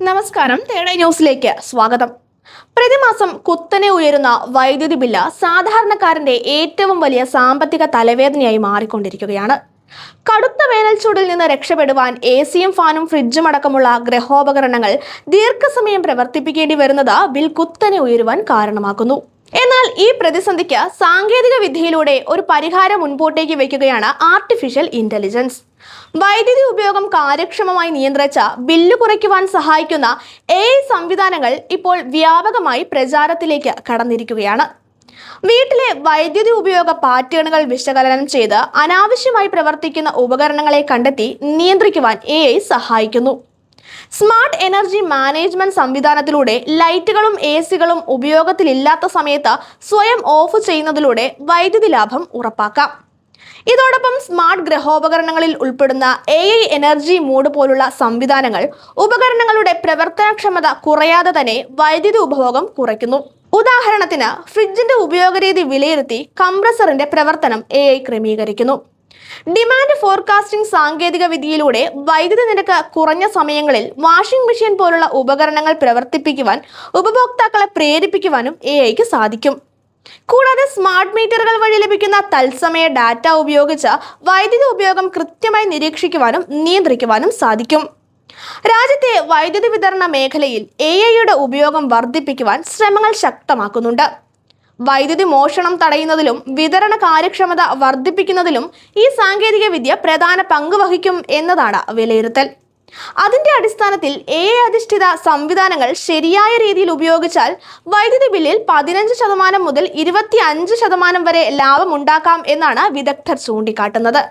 നമസ്കാരം, തേടൈ ന്യൂസിലേക്ക് സ്വാഗതം. പ്രതിമാസം കുത്തനെ ഉയരുന്ന വൈദ്യുതി ബില്ല് സാധാരണക്കാരന്റെ ഏറ്റവും വലിയ സാമ്പത്തിക തലവേദനയായി മാറിക്കൊണ്ടിരിക്കുകയാണ്. കടുത്ത വേനൽ ചൂടിൽ നിന്ന് രക്ഷപ്പെടുവാൻ എസിയും ഫാനും ഫ്രിഡ്ജും അടക്കമുള്ള ഗൃഹോപകരണങ്ങൾ ദീർഘസമയം പ്രവർത്തിപ്പിക്കേണ്ടി വരുന്നത് ബിൽ കുത്തനെ ഉയരുവാൻ കാരണമാക്കുന്നു. എന്നാൽ ഈ പ്രതിസന്ധിക്ക് സാങ്കേതിക വിദ്യയിലൂടെ ഒരു പരിഹാരം മുൻപോട്ടേക്ക് വയ്ക്കുകയാണ് ആർട്ടിഫിഷ്യൽ ഇന്റലിജൻസ്. വൈദ്യുതി ഉപയോഗം കാര്യക്ഷമമായി നിയന്ത്രിച്ച ബില്ല് കുറയ്ക്കുവാൻ സഹായിക്കുന്ന AI സംവിധാനങ്ങൾ ഇപ്പോൾ വ്യാപകമായി പ്രചാരത്തിലേക്ക് കടന്നിരിക്കുകയാണ്. വീട്ടിലെ വൈദ്യുതി ഉപയോഗ പാറ്റേണുകൾ വിശകലനം ചെയ്ത് അനാവശ്യമായി പ്രവർത്തിക്കുന്ന ഉപകരണങ്ങളെ കണ്ടെത്തി നിയന്ത്രിക്കുവാൻ AI സഹായിക്കുന്നു. സ്മാർട്ട് എനർജി മാനേജ്മെന്റ് സംവിധാനത്തിലൂടെ ലൈറ്റുകളും എസികളും ഉപയോഗത്തിലില്ലാത്ത സമയത്ത് സ്വയം ഓഫ് ചെയ്യുന്നതിലൂടെ വൈദ്യുതി ലാഭം ഉറപ്പാക്കാം. ഇതോടൊപ്പം സ്മാർട്ട് ഗൃഹോപകരണങ്ങളിൽ ഉൾപ്പെടുന്ന AI എനർജി മോഡ് പോലുള്ള സംവിധാനങ്ങൾ ഉപകരണങ്ങളുടെ പ്രവർത്തനക്ഷമത കുറയാതെ തന്നെ വൈദ്യുതി ഉപഭോഗം കുറയ്ക്കുന്നു. ഉദാഹരണത്തിന്, ഫ്രിഡ്ജിന്റെ ഉപയോഗരീതി വിലയിരുത്തി കംപ്രസറിന്റെ പ്രവർത്തനം AI ക്രമീകരിക്കുന്നു. ഡിമാൻഡ് ഫോർകാസ്റ്റിംഗ് സാങ്കേതിക വിദ്യയിലൂടെ വൈദ്യുതി നിരക്ക് കുറഞ്ഞ സമയങ്ങളിൽ വാഷിംഗ് മെഷീൻ പോലുള്ള ഉപകരണങ്ങൾ പ്രവർത്തിപ്പിക്കുവാൻ ഉപഭോക്താക്കളെ പ്രേരിപ്പിക്കുവാനും AIക്ക് സാധിക്കും. കൂടാതെ സ്മാർട്ട് മീറ്ററുകൾ വഴി ലഭിക്കുന്ന തത്സമയ ഡാറ്റ ഉപയോഗിച്ച് വൈദ്യുതി ഉപയോഗം കൃത്യമായി നിരീക്ഷിക്കുവാനും നിയന്ത്രിക്കുവാനും സാധിക്കും. രാജ്യത്തെ വൈദ്യുതി വിതരണ മേഖലയിൽ AIയുടെ ഉപയോഗം വർദ്ധിപ്പിക്കുവാൻ ശ്രമങ്ങൾ ശക്തമാക്കുന്നുണ്ട്. വൈദ്യുതി മോഷണം തടയുന്നതിലും വിതരണ കാര്യക്ഷമത വർദ്ധിപ്പിക്കുന്നതിലും ഈ സാങ്കേതിക വിദ്യ പ്രധാന പങ്ക് വഹിക്കും എന്നതാണ് വിലയിരുത്തൽ. അതിന്റെ അടിസ്ഥാനത്തിൽ AI അധിഷ്ഠിത സംവിധാനങ്ങൾ ശരിയായ രീതിയിൽ ഉപയോഗിച്ചാൽ വൈദ്യുതി ബില്ലിൽ 15% മുതൽ 25% വരെ ലാഭം ഉണ്ടാക്കാം എന്നാണ് വിദഗ്ധർ ചൂണ്ടിക്കാട്ടുന്നത്.